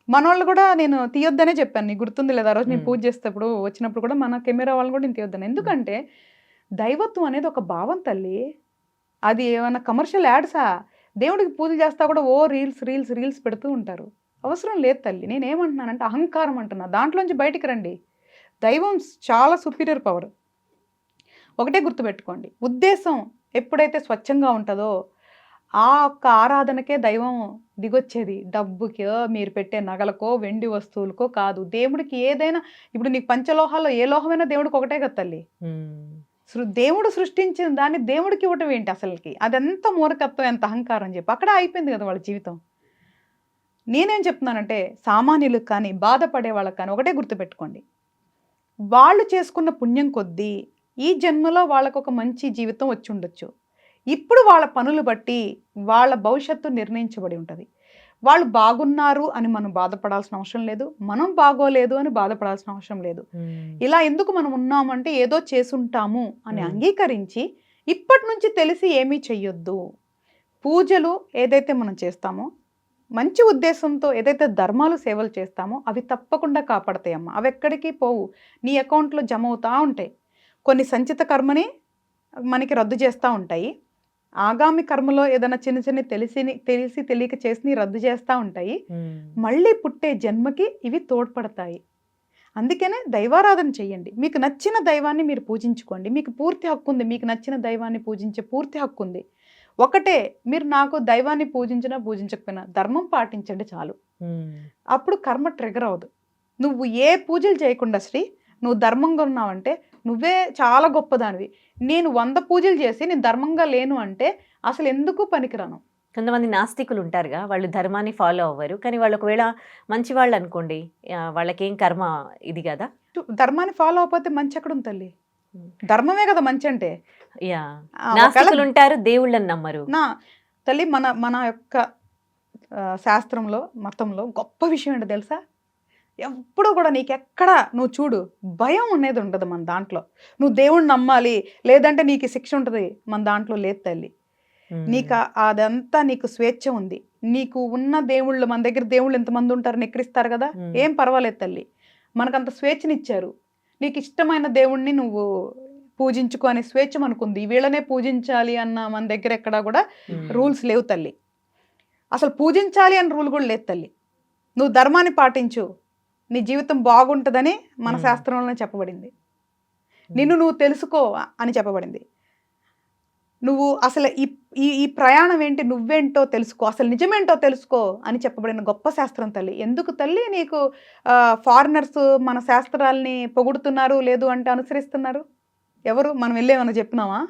మనోళ్ళు కూడా నేను తీయొద్దనే చెప్పాను. నీకు గుర్తుంది లేదా? ఆ రోజు నేను పూజ చేసేటప్పుడు వచ్చినప్పుడు కూడా మన కెమెరా వాళ్ళని కూడా నేను తీయొద్దాను. ఎందుకంటే దైవత్వం అనేది ఒక భావం తల్లి. అది ఏమన్నా కమర్షియల్ యాడ్సా? దేవుడికి పూజలు చేస్తా కూడా ఓ రీల్స్ పెడుతూ ఉంటారు. అవసరం లేదు తల్లి. నేనేమంటున్నానంటే అహంకారం అంటున్నా. దాంట్లోంచి బయటికి రండి. దైవం చాలా సుపీరియర్ పవర్. ఒకటే గుర్తుపెట్టుకోండి, ఉద్దేశం ఎప్పుడైతే స్వచ్ఛంగా ఉంటుందో ఆ ఒక్క ఆరాధనకే దైవం దిగొచ్చేది. డబ్బుకో, మీరు పెట్టే నగలకో, వెండి వస్తువులకో కాదు. దేవుడికి ఏదైనా, ఇప్పుడు నీకు పంచలోహాల్లో ఏ లోహమైనా దేవుడికి ఒకటే కదా తల్లి. దేవుడు సృష్టించిన దాన్ని దేవుడికి ఇవ్వటం ఏంటి అసలుకి? అదెంత మూర్ఖత్వం, ఎంత అహంకారం అని చెప్పి అక్కడ అయిపోయింది కదా వాళ్ళ జీవితం. నేనేం చెప్తున్నానంటే సామాన్యులకు కానీ, బాధపడే వాళ్ళకి కానీ ఒకటే గుర్తుపెట్టుకోండి, వాళ్ళు చేసుకున్న పుణ్యం కొద్దీ ఈ జన్మలో వాళ్ళకు ఒక మంచి జీవితం వచ్చి ఉండొచ్చు. ఇప్పుడు వాళ్ళ పనులు బట్టి వాళ్ళ భవిష్యత్తు నిర్ణయించబడి ఉంటుంది. వాళ్ళు బాగున్నారు అని మనం బాధపడాల్సిన అవసరం లేదు, మనం బాగోలేదు అని బాధపడాల్సిన అవసరం లేదు. ఇలా ఎందుకు మనం ఉన్నామంటే ఏదో చేసుంటాము అని అంగీకరించి ఇప్పటి నుంచి తెలిసి ఏమీ చెయ్యొద్దు. పూజలు ఏదైతే మనం చేస్తామో, మంచి ఉద్దేశంతో ఏదైతే ధర్మాలు సేవలు చేస్తామో అవి తప్పకుండా కాపాడతాయమ్మా. అవి ఎక్కడికి పోవు, నీ అకౌంట్లో జమ అవుతూ ఉంటాయి. కొన్ని సంచిత కర్మని మనకి రద్దు చేస్తూ ఉంటాయి. ఆగామి కర్మలో ఏదైనా చిన్న తెలిసి తెలియక చేసి రద్దు చేస్తూ ఉంటాయి. మళ్ళీ పుట్టే జన్మకి ఇవి తోడ్పడతాయి. అందుకనే దైవారాధన చెయ్యండి. మీకు నచ్చిన దైవాన్ని మీరు పూజించుకోండి. మీకు పూర్తి హక్కు ఉంది. మీకు నచ్చిన దైవాన్ని పూజించే పూర్తి హక్కు ఉంది. ఒకటే, మీరు నాకు దైవాన్ని పూజించినా పూజించకపోయినా ధర్మం పాటించండి చాలు. అప్పుడు కర్మ ట్రిగర్ అవ్వదు. నువ్వు ఏ పూజలు చేయకుండా శ్రీ, నువ్వు ధర్మంగా ఉన్నావంటే నువ్వే చాలా గొప్పదానివి. నేను 100 పూజలు చేసి నేను ధర్మంగా లేను అంటే అసలు ఎందుకు పనికిరాను. కొంతమంది నాస్తికులు ఉంటారుగా, వాళ్ళు ధర్మాన్ని ఫాలో అవ్వరు. కానీ వాళ్ళు ఒకవేళ మంచి వాళ్ళు అనుకోండి, వాళ్ళకేం కర్మ ఇది కదా. ధర్మాన్ని ఫాలో అవ్వకపోతే మంచి ఎక్కడ ఉంది తల్లి? ధర్మమే కదా మంచి అంటే. యా, ఒకవేళ నాస్తికులు ఉంటారు, దేవుళ్ళని నమ్మరు. నా తల్లి, మన మన యొక్క శాస్త్రంలో, మతంలో గొప్ప విషయం ఏంటో తెలుసా? ఎప్పుడు కూడా నీకెక్కడ నువ్వు చూడు, భయం అనేది ఉండదు మన దాంట్లో. నువ్వు దేవుణ్ణి నమ్మాలి, లేదంటే నీకు శిక్ష ఉంటుంది, మన దాంట్లో లేదు తల్లి. నీకు అదంతా నీకు స్వేచ్ఛ ఉంది. నీకు ఉన్న దేవుళ్ళు, మన దగ్గర దేవుళ్ళు ఎంతమంది ఉంటారు, నెక్కిరిస్తారు కదా, ఏం పర్వాలేదు తల్లి. మనకంత స్వేచ్ఛనిచ్చారు. నీకు ఇష్టమైన దేవుణ్ణి నువ్వు పూజించుకో అనే స్వేచ్ఛ మనకుంది. వీళ్ళనే పూజించాలి అన్న మన దగ్గర ఎక్కడా కూడా రూల్స్ లేవు తల్లి. అసలు పూజించాలి అన్న రూల్ కూడా లేదు తల్లి. నువ్వు ధర్మాన్ని పాటించు, నీ జీవితం బాగుంటుందని మన శాస్త్రంలోనే చెప్పబడింది. నిన్ను నువ్వు తెలుసుకో అని చెప్పబడింది. నువ్వు అసలు ఈ ప్రయాణం ఏంటి, నువ్వేంటో తెలుసుకో, అసలు నిజమేంటో తెలుసుకో అని చెప్పబడిన గొప్ప శాస్త్రం తల్లి. ఎందుకు తల్లి నీకు ఫారినర్స్ మన శాస్త్రాల్ని పొగుడుతున్నారు, లేదు అంటే అనుసరిస్తున్నారు? ఎవరు? మనం వెళ్ళేమన్నా చెప్పినామా?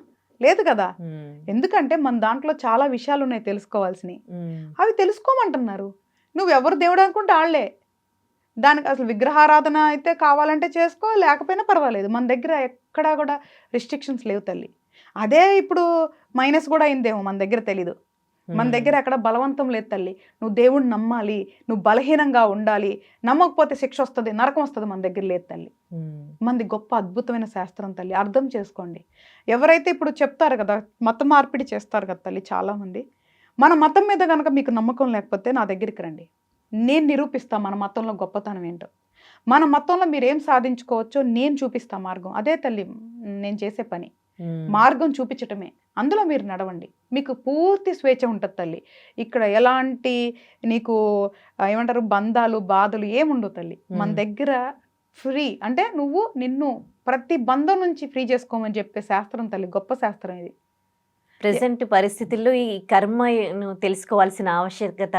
లేదు కదా. ఎందుకంటే మన దాంట్లో చాలా విషయాలు ఉన్నాయి తెలుసుకోవాల్సినవి. అవి తెలుసుకోమంటున్నారు. నువ్వు ఎవరు దేవుడు అనుకుంటే వాళ్ళే. దానికి అసలు విగ్రహారాధన అయితే కావాలంటే చేసుకో, లేకపోయినా పర్వాలేదు. మన దగ్గర ఎక్కడా కూడా రిస్ట్రిక్షన్స్ లేవు తల్లి. అదే ఇప్పుడు మైనస్ కూడా అయిందేమో, మన దగ్గర తెలీదు. మన దగ్గర ఎక్కడ బలవంతం లేదు తల్లి. నువ్వు దేవుణ్ణి నమ్మాలి, నువ్వు బలహీనంగా ఉండాలి, నమ్మకపోతే శిక్ష వస్తుంది, నరకం వస్తుంది, మన దగ్గర లేదు తల్లి. మనది గొప్ప అద్భుతమైన శాస్త్రం తల్లి, అర్థం చేసుకోండి. ఎవరైతే ఇప్పుడు చెప్తారు కదా, మత మార్పిడి చేస్తారు కదా తల్లి చాలామంది, మన మతం మీద కనుక మీకు నమ్మకం లేకపోతే నా దగ్గరికి రండి, నేను నిరూపిస్తా మన మతంలో గొప్పతనం ఏంటో. మన మతంలో మీరు ఏం సాధించుకోవచ్చో నేను చూపిస్తా మార్గం. అదే తల్లి నేను చేసే పని, మార్గం చూపించటమే. అందులో మీరు నడవండి, మీకు పూర్తి స్వేచ్ఛ ఉంటుంది తల్లి. ఇక్కడ ఎలాంటి నీకు ఏమంటారు బంధాలు, బాధలు ఏముండవు తల్లి. మన దగ్గర ఫ్రీ అంటే నువ్వు నిన్ను ప్రతి బంధం నుంచి ఫ్రీ చేసుకోమని చెప్పే శాస్త్రం తల్లి, గొప్ప శాస్త్రం ఇది. ప్రెసెంట్ పరిస్థితుల్లో ఈ కర్మను తెలుసుకోవాల్సిన ఆవశ్యకత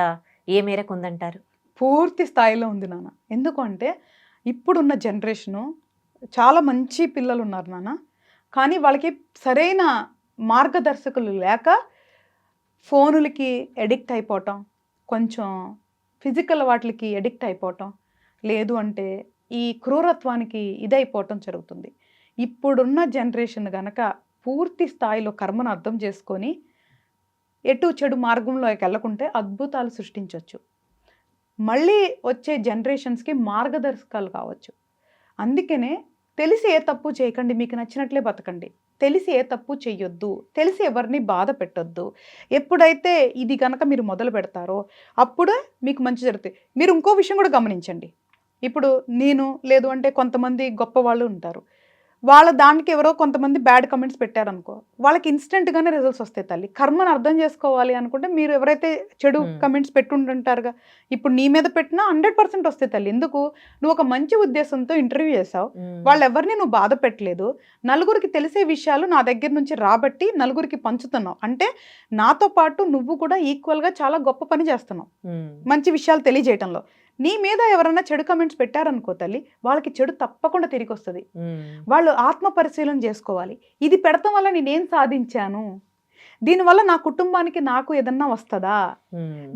ఏ మేరకు ఉందంటారు? పూర్తి స్థాయిలో ఉంది నాన్న. ఎందుకంటే ఇప్పుడున్న జనరేషను చాలా మంచి పిల్లలు ఉన్నారు నాన్న, కానీ వాళ్ళకి సరైన మార్గదర్శకులు లేక ఫోనులకి ఎడిక్ట్ అయిపోవటం, కొంచెం ఫిజికల్ వాటికి ఎడిక్ట్ అయిపోవటం, లేదు అంటే ఈ క్రూరత్వానికి ఇదైపోవటం జరుగుతుంది. ఇప్పుడున్న జనరేషన్ గనక పూర్తి స్థాయిలో కర్మను అర్థం చేసుకొని ఎటు చెడు మార్గంలోకి వెళ్ళకుంటే అద్భుతాలు సృష్టించవచ్చు. మళ్ళీ వచ్చే జనరేషన్స్కి మార్గదర్శకాలు కావచ్చు. అందుకనే తెలిసి ఏ తప్పు చేయకండి, మీకు నచ్చినట్లే బతకండి. తెలిసి ఏ తప్పు చెయ్యొద్దు, తెలిసి ఎవరిని బాధ పెట్టొద్దు. ఎప్పుడైతే ఇది కనుక మీరు మొదలు పెడతారో అప్పుడే మీకు మంచి జరుగుతుంది. మీరు ఇంకో విషయం కూడా గమనించండి. ఇప్పుడు నేను, లేదు అంటే కొంతమంది గొప్ప వాళ్ళు ఉంటారు, వాళ్ళ దానికి ఎవరో కొంతమంది బ్యాడ్ కమెంట్స్ పెట్టారనుకో, వాళ్ళకి ఇన్స్టెంట్గానే రిజల్ట్స్ వస్తాయి తల్లి. కర్మను అర్థం చేసుకోవాలి అనుకుంటే మీరు ఎవరైతే చెడు కమెంట్స్ పెట్టుంటారుగా, ఇప్పుడు నీ మీద పెట్టినా 100% వస్తాయి తల్లి. ఎందుకు? నువ్వు ఒక మంచి ఉద్దేశంతో ఇంటర్వ్యూ చేసావు, వాళ్ళు ఎవరిని నువ్వు బాధ పెట్టలేదు, నలుగురికి తెలిసే విషయాలు నా దగ్గర నుంచి రాబట్టి నలుగురికి పంచుతున్నావు. అంటే నాతో పాటు నువ్వు కూడా ఈక్వల్గా చాలా గొప్ప పని చేస్తున్నావు మంచి విషయాలు తెలియజేయటంలో. నీ మీద ఎవరైనా చెడు కమెంట్స్ పెట్టారనుకో తల్లి, వాళ్ళకి చెడు తప్పకుండా తిరిగి వస్తుంది. వాళ్ళు ఆత్మ పరిశీలన చేసుకోవాలి. ఇది పెడతాం వల్ల నేనేం సాధించాను, దీనివల్ల నా కుటుంబానికి నాకు ఏదన్నా వస్తుందా,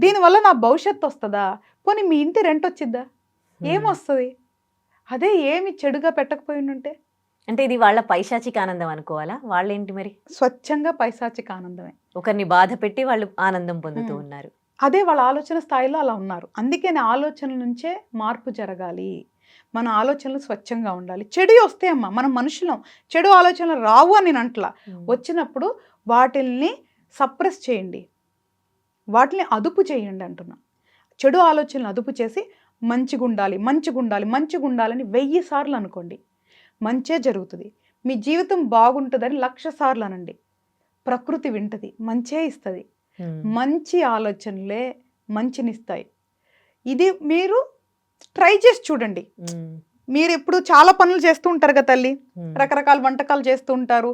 దీనివల్ల నా భవిష్యత్తు వస్తుందా, పోనీ మీ ఇంటి రెంట్ వచ్చిద్దా, ఏమొస్తుంది? అదే ఏమి చెడుగా పెట్టకపోయి ఉంటే. అంటే ఇది వాళ్ళ పైశాచిక ఆనందం అనుకోవాలా? వాళ్ళేంటి మరి? స్వచ్ఛంగా పైశాచిక ఆనందమే. ఒకరిని బాధ పెట్టి వాళ్ళు ఆనందం పొందుతూ ఉన్నారు. అదే వాళ్ళ ఆలోచన స్థాయిలో అలా ఉన్నారు. అందుకే నా ఆలోచనల నుంచే మార్పు జరగాలి. మన ఆలోచనలు స్వచ్ఛంగా ఉండాలి. చెడు వస్తే అమ్మ, మనం మనుషులం, చెడు ఆలోచనలు రావు అని నేను అంటలా. వచ్చినప్పుడు వాటిల్ని సప్రెస్ చేయండి, వాటిని అదుపు చేయండి అంటున్నా. చెడు ఆలోచనలు అదుపు చేసి మంచిగా ఉండాలి, మంచిగా ఉండాలి, మంచిగా ఉండాలని 1000 సార్లు అనుకోండి, మంచే జరుగుతుంది. మీ జీవితం బాగుంటుందని 1,00,000 సార్లు అనండి, ప్రకృతి వింటది, మంచే ఇస్తుంది. మంచి ఆలోచనలే మంచినిస్తాయి. ఇది మీరు ట్రై చేసి చూడండి. మీరు ఇప్పుడు చాలా పనులు చేస్తూ ఉంటారు కదా తల్లి, రకరకాల వంటకాలు చేస్తూ ఉంటారు,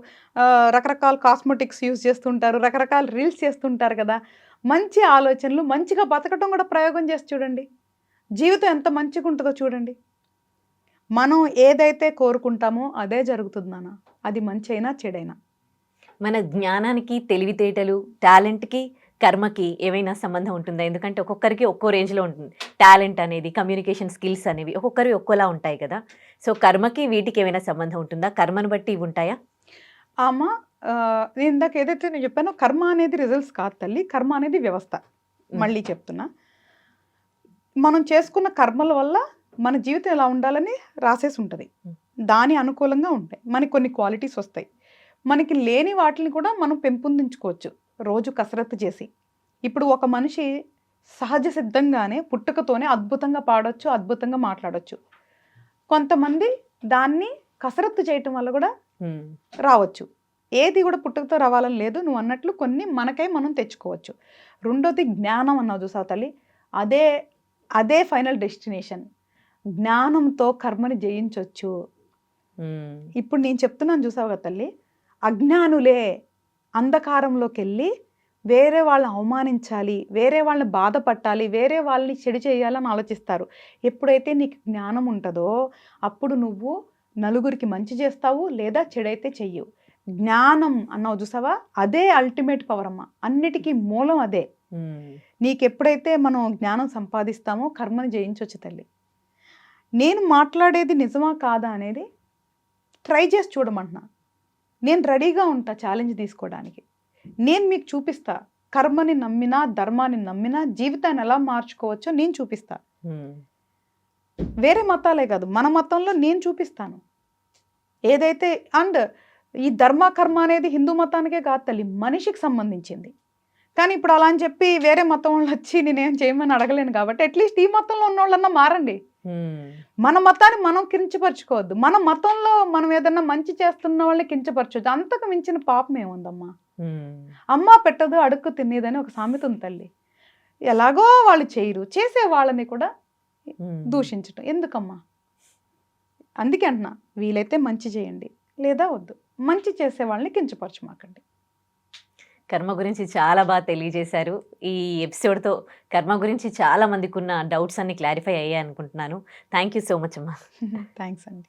రకరకాల కాస్మెటిక్స్ యూజ్ చేస్తుంటారు, రకరకాల రీల్స్ చేస్తుంటారు కదా. మంచి ఆలోచనలు, మంచిగా బతకటం కూడా ప్రయోగం చేసి చూడండి, జీవితం ఎంత మంచిగా ఉంటుందో చూడండి. మనం ఏదైతే కోరుకుంటామో అదే జరుగుతుంది నాన్న, అది మంచి అయినా చెడైనా. మన జ్ఞానానికి, తెలివితేటలు, టాలెంట్కి కర్మకి ఏమైనా సంబంధం ఉంటుందా? ఎందుకంటే ఒక్కొక్కరికి ఒక్కో రేంజ్లో ఉంటుంది. టాలెంట్ అనేది, కమ్యూనికేషన్ స్కిల్స్ అనేవి ఒక్కొక్కరి ఒక్కోలా ఉంటాయి కదా. సో కర్మకి వీటికి ఏమైనా సంబంధం ఉంటుందా? కర్మను బట్టి ఇవి ఉంటాయా? అమ్మ నేను ఇందాక ఏదైతే నేను చెప్పానో కర్మ అనేది రిజల్ట్స్ కాదు తల్లి, కర్మ అనేది వ్యవస్థ. మళ్ళీ చెప్తున్నా, మనం చేసుకున్న కర్మల వల్ల మన జీవితం ఎలా ఉండాలని రాసేసి ఉంటుంది. దాని అనుకూలంగా ఉంటాయి, మనకి కొన్ని క్వాలిటీస్ వస్తాయి. మనకి లేని వాటిని కూడా మనం పెంపొందించుకోవచ్చు రోజు కసరత్తు చేసి. ఇప్పుడు ఒక మనిషి సహజ సిద్ధంగానే పుట్టుకతోనే అద్భుతంగా పాడొచ్చు, అద్భుతంగా మాట్లాడొచ్చు. కొంతమంది దాన్ని కసరత్తు చేయటం వల్ల కూడా రావచ్చు. ఏది కూడా పుట్టుకతో రావాలని లేదు. నువ్వు అన్నట్లు కొన్ని మనకై మనం తెచ్చుకోవచ్చు. రెండోది జ్ఞానం అన్నావు చూసావు తల్లి, అదే అదే ఫైనల్ డెస్టినేషన్. జ్ఞానంతో కర్మని జయించవచ్చు. ఇప్పుడు నేను చెప్తున్నాను చూసావు కదా తల్లి, అజ్ఞానులే అంధకారంలోకి వెళ్ళి వేరే వాళ్ళని అవమానించాలి, వేరే వాళ్ళని బాధపట్టాలి, వేరే వాళ్ళని చెడు చేయాలని ఆలోచిస్తారు. ఎప్పుడైతే నీకు జ్ఞానం ఉంటుందో అప్పుడు నువ్వు నలుగురికి మంచి చేస్తావు, లేదా చెడైతే చెయ్యవు. జ్ఞానం అన్నావు చూసావా, అదే అల్టిమేట్ పవర్ అమ్మ. అన్నిటికీ మూలం అదే. నీకు ఎప్పుడైతే మనం జ్ఞానం సంపాదిస్తామో కర్మని జయించవచ్చు తల్లి. నేను మాట్లాడేది నిజమా కాదా అనేది ట్రై చేసి చూడమంటున్నా. నేను రెడీగా ఉంటా ఛాలెంజ్ తీసుకోవడానికి. నేను మీకు చూపిస్తా, కర్మని నమ్మినా ధర్మాన్ని నమ్మినా జీవితాన్ని ఎలా మార్చుకోవచ్చో నేను చూపిస్తా. వేరే మతాలే కాదు, మన మతంలో నేను చూపిస్తాను ఏదైతే. అండ్ ఈ ధర్మ కర్మ అనేది హిందూ మతానికే కాదు తల్లి, మనిషికి సంబంధించింది. కానీ ఇప్పుడు అలా అని చెప్పి వేరే మతం వాళ్ళు వచ్చి నేనేం చేయమని అడగలేను. కాబట్టి అట్లీస్ట్ ఈ మతంలో ఉన్న వాళ్ళన్నా మారండి. మన మతాన్ని మనం కించపరచుకోవద్దు. మన మతంలో మనం ఏదన్నా మంచి చేస్తున్న వాళ్ళని కించపరచవద్దు. అంతకు మించిన పాపం ఏముందమ్మా. అమ్మ పెట్టదు అడుక్కు తినేదని ఒక సామెత ఉంది తల్లి. ఎలాగో వాళ్ళు చేయరు, చేసే వాళ్ళని కూడా దూషించటం ఎందుకమ్మా? అందుకే అంటున్నా, వీలైతే మంచి చేయండి, లేదా వద్దు. మంచి చేసే వాళ్ళని కించపరచమాకండి. కర్మ గురించి చాలా బాగా తెలియజేశారు. ఈ ఎపిసోడ్తో కర్మ గురించి చాలా మందికి ఉన్న డౌట్స్ అన్ని క్లారిఫై అయ్యాయి అనుకుంటున్నాను. థ్యాంక్ యూ సో మచ్ అమ్మా. థ్యాంక్స్ అండి.